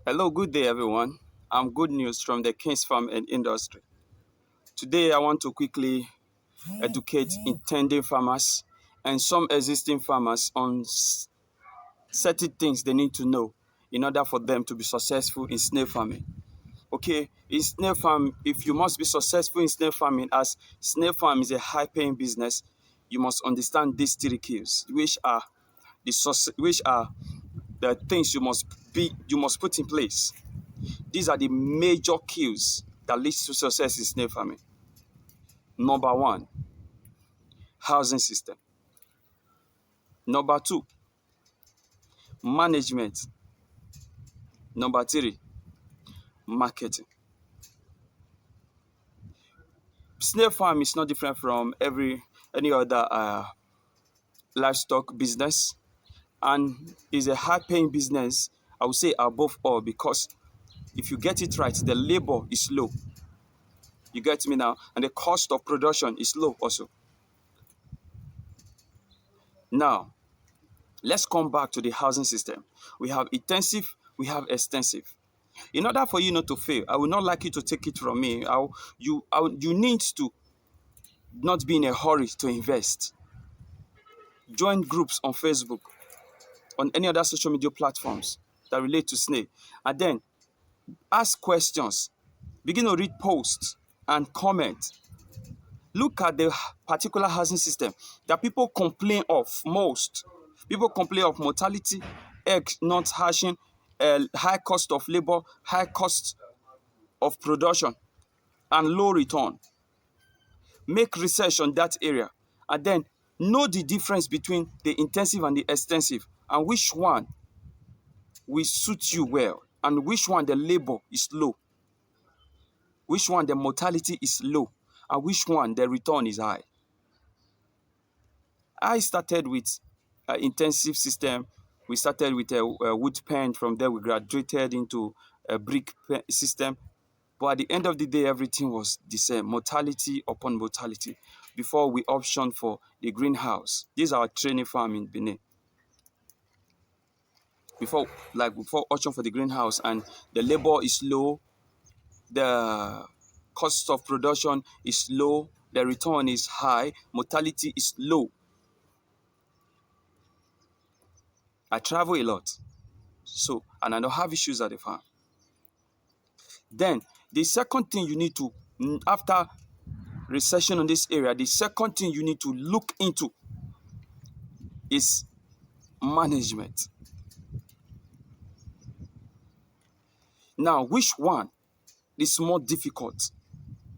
Hello, good day, everyone. I'm good news from the King's Farm and Industry. Today, I want to quickly educate intending farmers and some existing farmers on certain things they need to know in order for them to be successful in snail farming. Okay, in snail farm, if you must be successful in snail farming, as snail farm is a high-paying business, you must understand these three keys, which are the things you must put in place. These are the major cues that leads to success in snail farming. Number one, housing system. Number two, management. Number three, marketing. Snail farm is not different from any other livestock business, and is a high-paying business. I would say above all, because if you get it right, the labor is low. You get me now, and the cost of production is low also. Now, let's come back to the housing system. We have intensive, we have extensive. In order for you not to fail, I would not like you to take it from me. You need to not be in a hurry to invest. Join groups on Facebook, on any other social media platforms that relate to snake, and then ask questions. Begin to read posts and comment. Look at the particular housing system that people complain of most. People complain of mortality, eggs not hatching, high cost of labor, high cost of production, and low return. Make research on that area, and then know the difference between the intensive and the extensive, and which one will suit you well, and which one the labor is low, which one the mortality is low, and which one the return is high. I started with intensive system. We started with a wood pen. From there, we graduated into a brick system. But at the end of the day, everything was the same, mortality upon mortality, before we optioned for the greenhouse. This is our training farm in Benin. Before option for the greenhouse, and the labor is low, the cost of production is low, the return is high, mortality is low. I travel a lot, and I don't have issues at the farm. Then the second thing you need to, after recession on this area, the second thing you need to look into is management. Now, which one is more difficult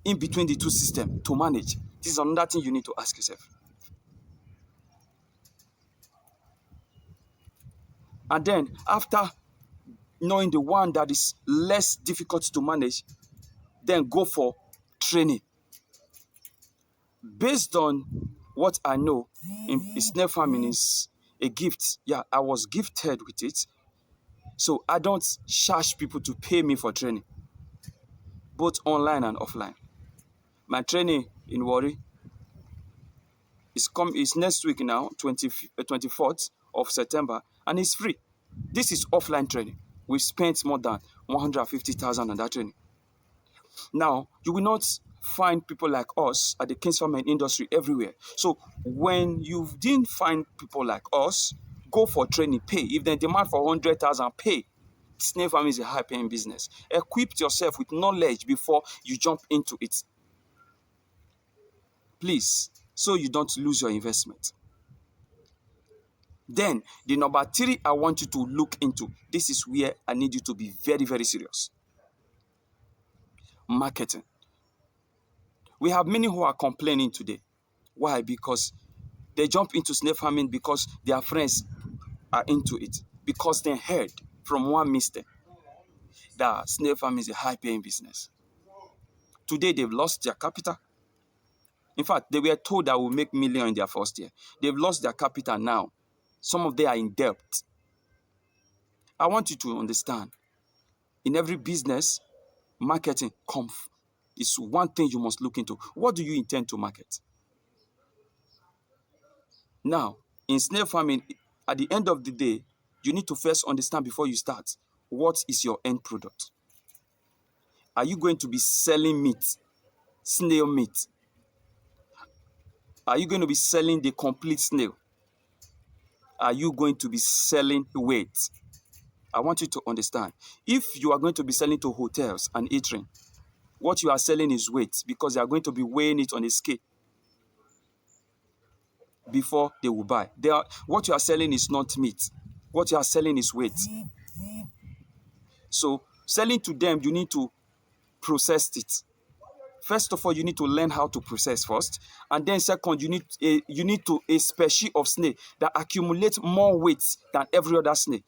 in between the two systems to manage? This is another thing you need to ask yourself. And then, after knowing the one that is less difficult to manage, then go for training. Based on what I know, in snail farming is a gift. Yeah, I was gifted with it. So I don't charge people to pay me for training, both online and offline. My training in Warri is next week now, 24th of September, and it's free. This is offline training. We've spent more than 150,000 on that training. Now, you will not find people like us at the King's Farm and Industry everywhere. So when you didn't find people like us, go for training, pay. If they demand for 100,000, pay. Snail farming is a high-paying business. Equip yourself with knowledge before you jump into it. Please, so you don't lose your investment. Then, the number three I want you to look into, this is where I need you to be very, very serious. Marketing. We have many who are complaining today. Why? Because they jump into snail farming because their friends are into it. Because they heard from one mister that snail farming is a high-paying business. Today, they've lost their capital. In fact, they were told that will make millions in their first year. They've lost their capital now. Some of them are in debt. I want you to understand, in every business, marketing is one thing you must look into. What do you intend to market? Now, in snail farming, at the end of the day, you need to first understand before you start, what is your end product? Are you going to be selling meat, snail meat? Are you going to be selling the complete snail? Are you going to be selling weight? I want you to understand. If you are going to be selling to hotels and eatery, what you are selling is weight, because they are going to be weighing it on a scale before they will buy. What you are selling is not meat. What you are selling is weight. So selling to them, you need to process it. First of all, you need to learn how to process first, and then second, you need a species of snail that accumulates more weight than every other snail.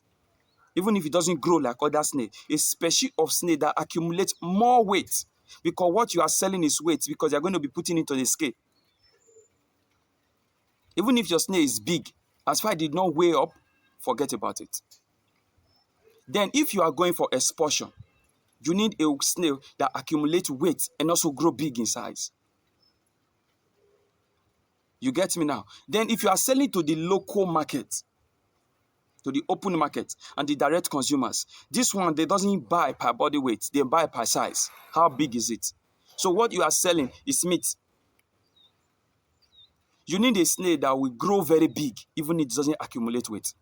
Even if it doesn't grow like other snail, a species of snail that accumulates more weight, because what you are selling is weight, because you're going to be putting it on a scale. Even if your snail is big, as far as it did not weigh up, forget about it. Then if you are going for exportation, you need a snail that accumulates weight and also grow big in size. You get me now? Then if you are selling to the local market, to the open market and the direct consumers, this one, they doesn't buy per body weight, they buy per size. How big is it? So what you are selling is meat. You need a snail that will grow very big, even if it doesn't accumulate weight.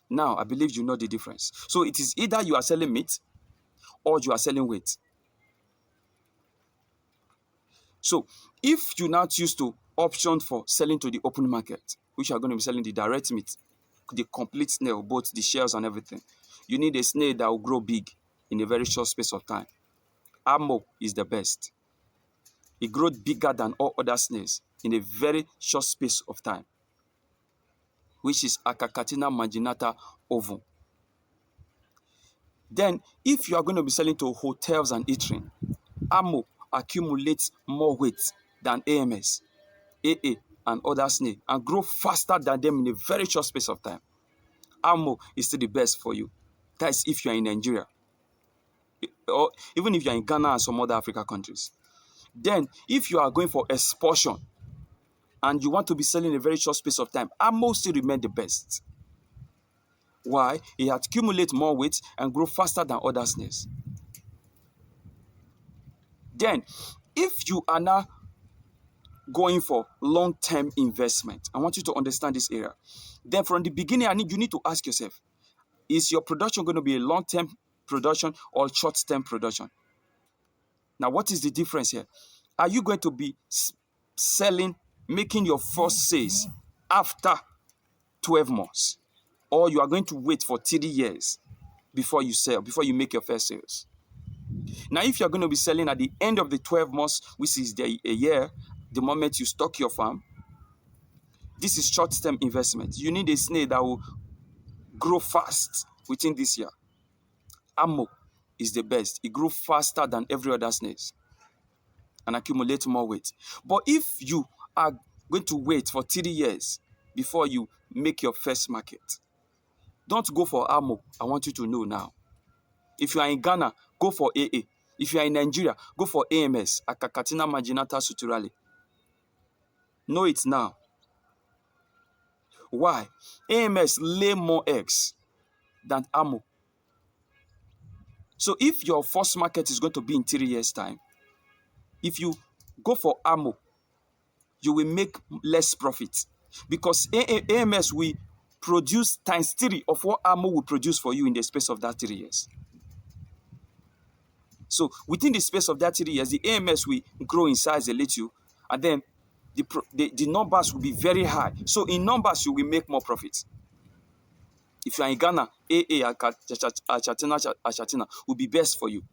Now, I believe you know the difference. So it is either you are selling meat or you are selling weight. So if you now choose to option for selling to the open market, which are going to be selling the direct meat, the complete snail, both the shells and everything, you need a snail that will grow big in a very short space of time. Amo is the best. It grows bigger than all other snails in a very short space of time, which is Acacatina marginata ovum. Then, if you are going to be selling to hotels and eatery, Amo accumulates more weight than AMS, AA, and other snail, and grow faster than them in a very short space of time. Amo is still the best for you. That is if you are in Nigeria, or even if you are in Ghana and some other African countries. Then, if you are going for exportation and you want to be selling in a very short space of time, Amo still remains the best. Why? It accumulates more weight and grow faster than other snails. Then, if you are now going for long-term investment, I want you to understand this area. Then from the beginning, you need to ask yourself, is your production going to be a long-term production or short-term production? Now, what is the difference here? Are you going to be selling, making your first sales after 12 months? Or you are going to wait for 3 years before you sell, before you make your first sales? Now, if you're going to be selling at the end of the 12 months, which is a year, the moment you stock your farm, this is short-term investment. You need a snail that will grow fast within this year. Amo is the best. It grows faster than every other snails and accumulate more weight. But if you are going to wait for 3 years before you make your first market, don't go for Amo. I want you to know now. If you are in Ghana, go for AA. If you are in Nigeria, go for AMS, Acacatina marginata suturale. Know it now. Why? AMS lay more eggs than Amo. So if your first market is going to be in 3 years' time, if you go for Amo, you will make less profit, because AMS will produce times 3 of what Amo will produce for you in the space of that 3 years. So within the space of that 3 years, the AMS will grow in size a little, and then the numbers will be very high. So in numbers, you will make more profits. If you are in Ghana, AA Achatina will be best for you.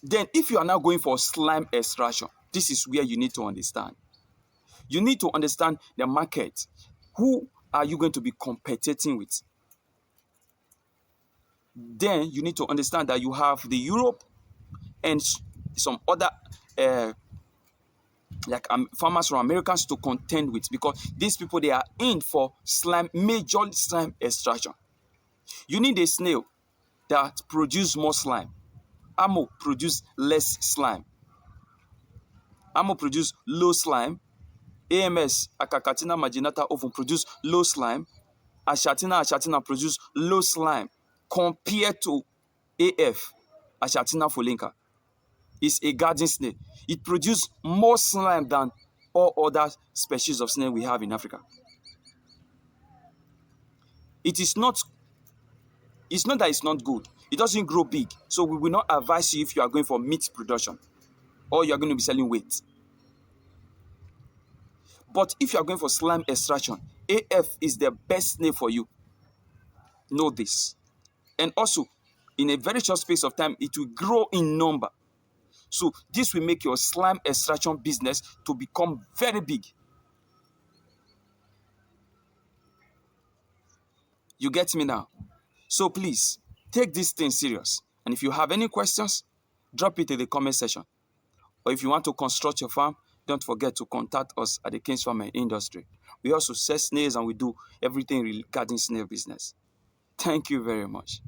Then if you are now going for slime extraction, this is where you need to understand. You need to understand the market. Who are you going to be competing with? Then you need to understand that you have the Europe and some other farmers from Americans to contend with, because these people, they are in for major slime extraction. You need a snail that produce more slime. Amo produce less slime. Amo produce low slime. AMS, Acacatina marginata ovum, produce low slime. Achatina produce low slime. compared to AF, Achatina folinka, is a garden snail. It produces more slime than all other species of snail we have in Africa. It is not, it's not that it's not good. It doesn't grow big. So we will not advise you if you are going for meat production or you are going to be selling weight. But if you are going for slime extraction, AF is the best snail for you. Know this. And also, in a very short space of time, it will grow in number. So this will make your slime extraction business to become very big. You get me now? So please, take this thing serious. And if you have any questions, drop it in the comment section. Or if you want to construct your farm, don't forget to contact us at the King's Farm and Industry. We also sell snails and we do everything regarding snail business. Thank you very much.